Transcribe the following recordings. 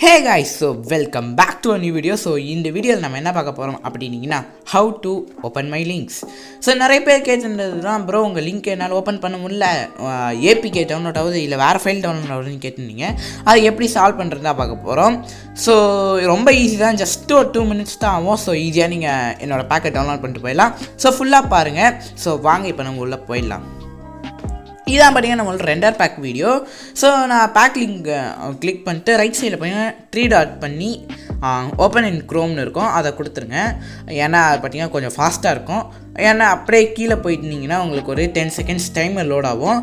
Hey guys, so welcome back to a new video. So in the video நம்ம என்ன பார்க்க போறோம் அப்படினீங்கன்னா how to open my links. So நிறைய பேர் கேட்டிருந்ததுதான் bro உங்க லிங்க் என்னால ஓபன் பண்ண முடியல, APK டவுன்லோட் ஆகுது இல்ல வேற ஃபைல் டவுன்லோட் ஆகுதுன்னு கேட்டிருந்தீங்க. அதை எப்படி சால்வ் பண்றதா பார்க்க போறோம். So ரொம்ப ஈஸி தான், just ஒரு 2 minutes தான் ஆகும். So ஈஸியா நீங்க என்னோட பேக்கை டவுன்லோட் பண்ணிட்டு போயிடலாம். So ஃபுல்லா பாருங்க. So வாங்க இப்போ நம்ம உள்ள போயிடலாம். இதான் பார்த்தீங்கன்னா நம்மளோட ரெண்டர் பேக் வீடியோ. ஸோ நான் பேக் லிங்க் கிளிக் பண்ணிட்டு ரைட் சைடில் பார்த்தீங்கன்னா 3 டாட் பண்ணி ஓப்பன் இன் க்ரோம்னு இருக்கும், அதை கொடுத்துருங்க. ஏன்னா அது பார்த்தீங்கன்னா கொஞ்சம் ஃபாஸ்ட்டாக இருக்கும். ஏன்னா அப்படியே கீழே போயிட்டீங்கன்னா உங்களுக்கு ஒரு 10 seconds டைமர் லோட் ஆகும்.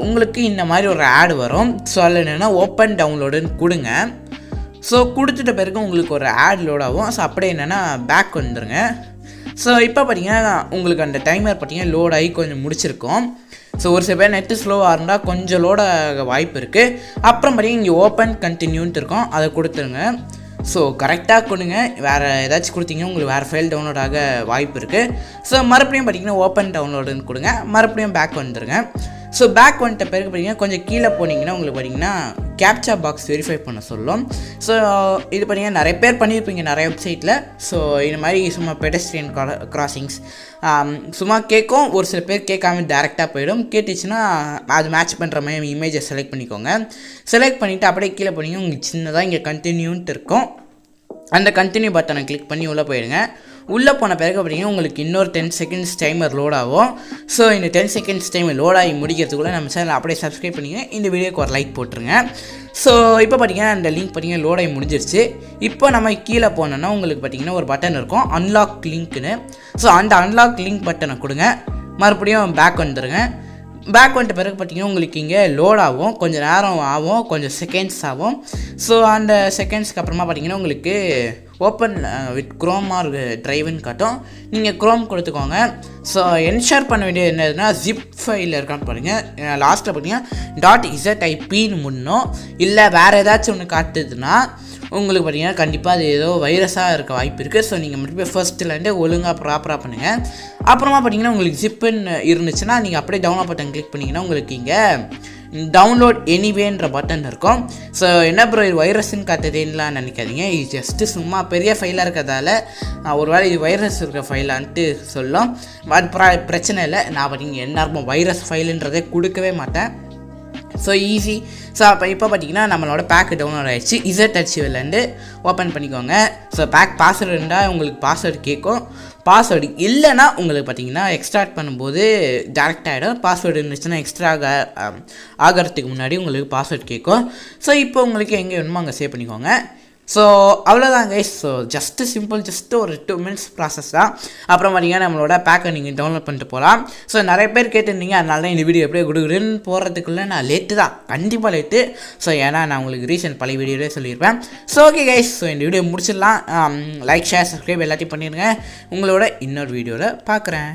உங்களுக்கு இந்த மாதிரி ஒரு ஆட் வரும். ஸோ அதில் என்னென்னா ஓப்பன் டவுன்லோடுன்னு கொடுங்க. ஸோ கொடுத்துட்ட பிறகு உங்களுக்கு ஒரு ஆட் லோட் ஆகும். ஸோ அப்படியே என்னென்னா பேக் வந்துடுங்க. ஸோ இப்போ பார்த்தீங்கன்னா உங்களுக்கு அந்த டைமர் பார்த்தீங்கன்னா லோட் ஆகி கொஞ்சம் முடிச்சிருக்கும். ஸோ ஒரு சில பேர் நெட்டு ஸ்லோவாக இருந்தால் கொஞ்சம் லோடாக வாய்ப்பு இருக்குது. அப்புறம் பார்த்தீங்கன்னா இங்கே ஓப்பன் கண்டினியூன்ட்டு இருக்கும், அதை கொடுத்துருங்க. ஸோ கரெக்டாக கொடுங்க. வேறு ஏதாச்சும் கொடுத்தீங்கன்னா உங்களுக்கு வேறு ஃபைல் டவுன்லோட் ஆக வாய்ப்பு இருக்குது. ஸோ மறுபடியும் பார்த்தீங்கன்னா ஓப்பன் டவுன்லோடுன்னு கொடுங்க, மறுபடியும் பேக் வந்துடுங்க. ஸோ பேக் வந்துட்ட பிறகு பார்த்தீங்கன்னா கொஞ்சம் கீழே போனீங்கன்னா உங்களுக்கு பார்த்தீங்கன்னா கேப்சா பாக்ஸ் வெரிஃபை பண்ண சொல்லும். ஸோ இது பார்த்தீங்கன்னா நிறைய பேர் பண்ணியிருப்பீங்க நிறைய வெப்சைட்டில். ஸோ இது மாதிரி சும்மா பெடஸ்ட்ரியன் கிராசிங்ஸ் சும்மா கேட்கும், ஒரு சில பேர் கேட்காம டேரெக்டாக போயிடும். கேட்டுச்சுன்னா அது மேட்ச் பண்ணுற மாதிரி இமேஜை செலக்ட் பண்ணிக்கோங்க. செலக்ட் பண்ணிவிட்டு அப்படியே கீழே போனீங்கன்னா உங்களுக்கு சின்னதாக இங்கே கண்டினியூன்ட்டு இருக்கும். அந்த கண்டினியூ பட்டனை கிளிக் பண்ணி உள்ளே போயிடுங்க. உள்ளே போன பிறகு பார்த்தீங்கன்னா உங்களுக்கு இன்னொரு 10 seconds டைமர் லோட் ஆகும். ஸோ இந்த 10 seconds டைமர் லோட் ஆகி முடிக்கிறதுக்குள்ளே நம்ம சேனல் அப்படியே சப்ஸ்கிரைப் பண்ணிங்க, இந்த வீடியோக்கு ஒரு லைக் போட்டுருங்க. ஸோ இப்போ பார்த்தீங்கன்னா அந்த லிங்க் பார்த்தீங்கன்னா லோட் ஆகி முடிஞ்சிருச்சு. இப்போ நம்ம கீழே போனோன்னா உங்களுக்கு பார்த்தீங்கன்னா ஒரு பட்டன் இருக்கும், அன்லாக் லிங்க்னு. ஸோ அந்த அன்லாக் லிங்க் பட்டனை கொடுங்க, மறுபடியும் பேக் வந்துடுங்க. பேக் வந்துட்ட பிறகு பார்த்தீங்கன்னா உங்களுக்கு இங்கே லோட் ஆகும், கொஞ்சம் நேரம் ஆகும், கொஞ்சம் செகண்ட்ஸ் ஆகும். ஸோ அந்த செகண்ட்ஸ்க்கு அப்புறமா பார்த்தீங்கன்னா உங்களுக்கு ஓப்பன் வித் க்ரோம் ஆர் ட்ரைவ்னு காட்டும். நீங்கள் க்ரோம் கொடுத்துக்கோங்க. ஸோ என்ஷூர் பண்ண வேண்டியது என்னதுன்னா ஜிப் ஃபைலில் இருக்கான்னு பாருங்கள். லாஸ்ட்டில் பார்த்தீங்கன்னா .zip முன்னோம் இல்லை வேறு ஏதாச்சும் ஒன்று காட்டுதுன்னா உங்களுக்கு பார்த்தீங்கன்னா கண்டிப்பாக அது ஏதோ வைரஸாக இருக்க வாய்ப்பு இருக்குது. ஸோ நீங்கள் மட்டும் போய் ஃபர்ஸ்ட்லேருந்தே ஒழுங்காக ப்ராப்பராக பண்ணுங்கள். அப்புறமா பார்த்தீங்கன்னா உங்களுக்கு ஜிப்புன்னு இருந்துச்சுன்னா நீங்கள் அப்படியே டவுன்லோட் பட்டன் கிளிக் பண்ணிங்கன்னா உங்களுக்கு இங்கே டவுன்லோட் எனிவேன்ற பட்டன் இருக்கும். ஸோ என்ன ப்ரோ இது வைரஸ்ன்னு காட்டுதுன்னுலாம் நினைக்காதீங்க, இது ஜஸ்ட்டு சும்மா பெரிய ஃபைலாக இருக்கிறதால ஒருவேளை இது வைரஸ் இருக்கிற ஃபைலான்ட்டு சொல்லும். அது பிரச்சனை இல்லை. நான் பார்த்தீங்கன்னா எல்லாருக்கும் வைரஸ் ஃபைலுன்றதே கொடுக்கவே மாட்டேன். So easy. ஸோ அப்போ இப்போ பார்த்தீங்கன்னா நம்மளோட பேக் டவுன்லோட் ஆகிடுச்சு. HTML ஓப்பன் பண்ணிக்கோங்க. ஸோ பேக் பாஸ்வேர்டு இருந்தால் உங்களுக்கு பாஸ்வேர்டு கேட்கும். பாஸ்வேர்டு இல்லைன்னா உங்களுக்கு பார்த்தீங்கன்னா எக்ஸ்ட்ராக்ட் பண்ணும்போது டேரெக்ட் ஆகிடும். பாஸ்வேர்டு இருந்துச்சுன்னா எக்ஸ்ட்ரா ஆகிறதுக்கு முன்னாடி உங்களுக்கு பாஸ்வேர்டு கேட்கும். ஸோ இப்போ உங்களுக்கு எங்கே வேணுமோ அங்கே சேவ் பண்ணிக்கோங்க. ஸோ அவ்வளோதான் guys. So just simple, just ஒரு 2 minutes ப்ராசஸ் தான். அப்புறம் பார்த்தீங்கன்னா நம்மளோட பேக்கை நீங்கள் டவுன்லோட் பண்ணிட்டு போகலாம். ஸோ நிறைய பேர் கேட்டிருந்தீங்க, அதனால தான் இந்த வீடியோ எப்படியே கொடுக்குறேன்னு போகிறதுக்குள்ளே நான் லேட்டு தான், கண்டிப்பாக லேட்டு. ஸோ ஏன்னா நான் உங்களுக்கு ரீசன்ட் பழைய வீடியோவே சொல்லியிருப்பேன். ஸோ ஓகே கைஸ், ஸோ இந்த வீடியோ முடிச்சிடலாம். லைக், ஷேர், சப்ஸ்கிரைப் எல்லாத்தையும் பண்ணிடுங்க. உங்களோட இன்னொரு வீடியோவில் பார்க்குறேன்.